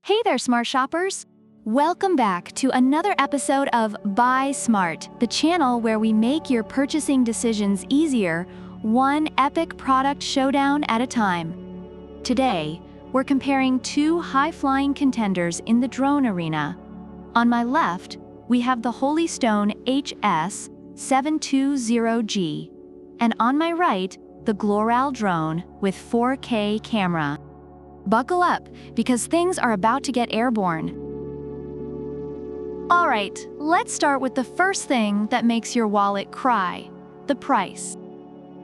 Hey there, smart shoppers! Welcome back to another episode of Buy Smart, the channel where we make your purchasing decisions easier, one epic product showdown at a time. Today, we're comparing two high-flying contenders in the drone arena. On my left, we have the Holy Stone HS720G, and on my right, the Gloral drone with 4K camera. Buckle up, because things are about to get airborne. Alright, let's start with the first thing that makes your wallet cry: the price.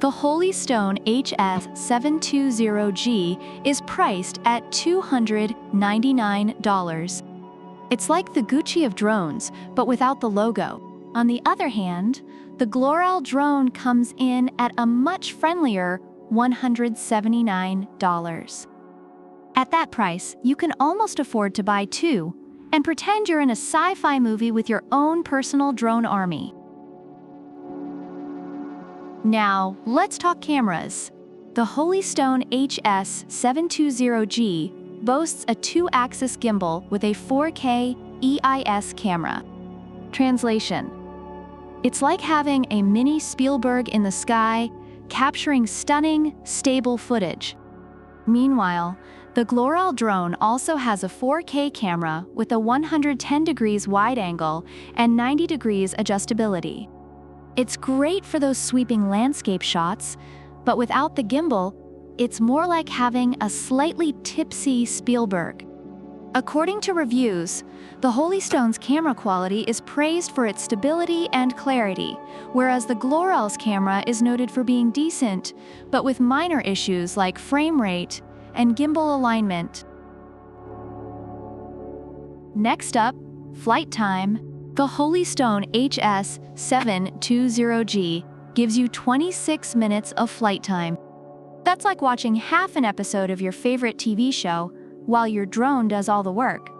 The Holy Stone HS720G is priced at $299. It's like the Gucci of drones, but without the logo. On the other hand, the Gloral drone comes in at a much friendlier $179. At that price, you can almost afford to buy two and pretend you're in a sci-fi movie with your own personal drone army. Now, let's talk cameras. The Holy Stone HS720G boasts a 2-axis gimbal with a 4K EIS camera. Translation: it's like having a mini Spielberg in the sky, capturing stunning, stable footage. Meanwhile, the Gloral drone also has a 4K camera with a 110 degrees wide angle and 90 degrees adjustability. It's great for those sweeping landscape shots, but without the gimbal, it's more like having a slightly tipsy Spielberg. According to reviews, the Holy Stone's camera quality is praised for its stability and clarity, whereas the Gloral's camera is noted for being decent, but with minor issues like frame rate and gimbal alignment. Next up, flight time. The Holy Stone HS720G gives you 26 minutes of flight time. That's like watching half an episode of your favorite TV show while your drone does all the work.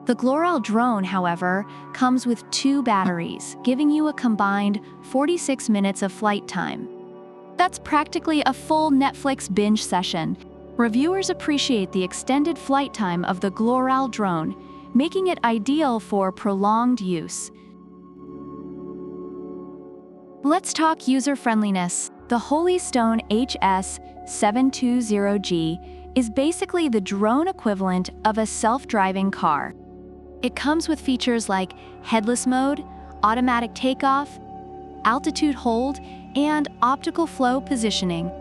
The Gloral drone, however, comes with 2 batteries, giving you a combined 46 minutes of flight time. That's practically a full Netflix binge session. Reviewers appreciate the extended flight time of the Gloral drone, making it ideal for prolonged use. Let's talk user-friendliness. The Holy Stone HS720G is basically the drone equivalent of a self-driving car. It comes with features like headless mode, automatic takeoff, altitude hold, and optical flow positioning.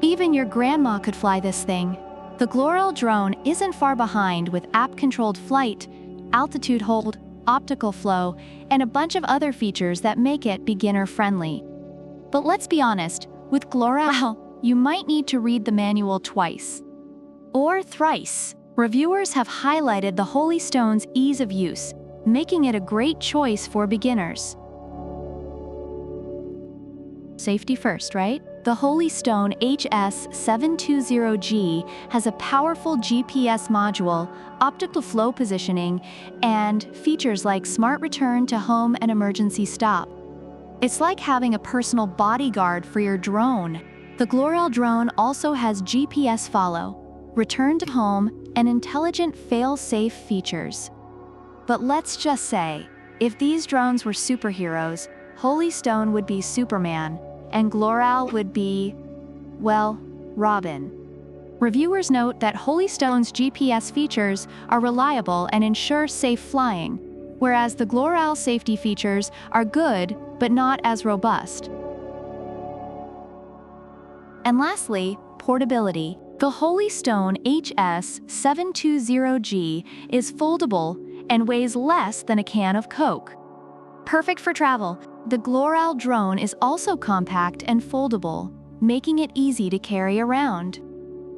Even your grandma could fly this thing. The Gloral drone isn't far behind with app-controlled flight, altitude hold, optical flow, and a bunch of other features that make it beginner-friendly. But let's be honest, with Gloral, you might need to read the manual twice. Or thrice. Reviewers have highlighted the Holy Stone's ease of use, making it a great choice for beginners. Safety first, right? The Holy Stone HS720G has a powerful GPS module, optical flow positioning, and features like smart return to home and emergency stop. It's like having a personal bodyguard for your drone. The Gloral drone also has GPS follow, return to home, and intelligent fail-safe features. But let's just say, if these drones were superheroes, Holy Stone would be Superman, and Gloral would be, well, Robin. Reviewers note that Holy Stone's GPS features are reliable and ensure safe flying, whereas the Gloral safety features are good but not as robust. And lastly, portability. The Holy Stone HS720G is foldable and weighs less than a can of Coke. Perfect for travel. The Gloral drone is also compact and foldable, making it easy to carry around.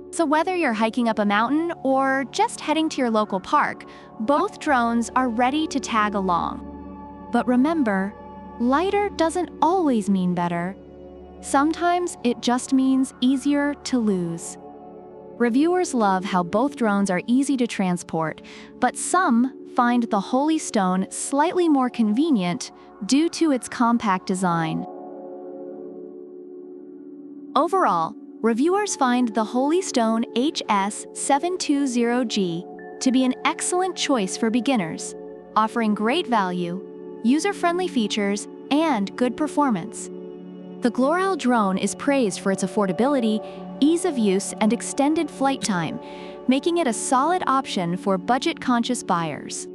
So whether you're hiking up a mountain or just heading to your local park, both drones are ready to tag along. But remember, lighter doesn't always mean better. Sometimes it just means easier to lose. Reviewers love how both drones are easy to transport, but some find the Holy Stone slightly more convenient due to its compact design. Overall, reviewers find the Holy Stone HS720G to be an excellent choice for beginners, offering great value, user-friendly features, and good performance. The Gloral drone is praised for its affordability, ease of use, and extended flight time, making it a solid option for budget-conscious buyers.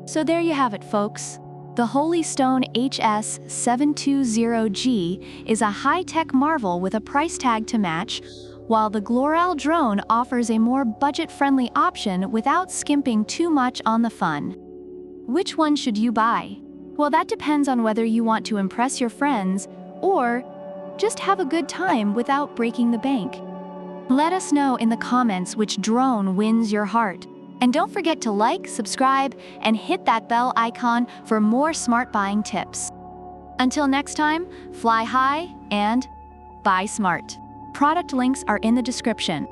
So there you have it, folks. The Holy Stone HS720G is a high-tech marvel with a price tag to match, while the Gloral drone offers a more budget-friendly option without skimping too much on the fun. Which one should you buy? Well, that depends on whether you want to impress your friends or just have a good time without breaking the bank. Let us know in the comments which drone wins your heart. And don't forget to like, subscribe, and hit that bell icon for more smart buying tips. Until next time, fly high and buy smart. Product links are in the description.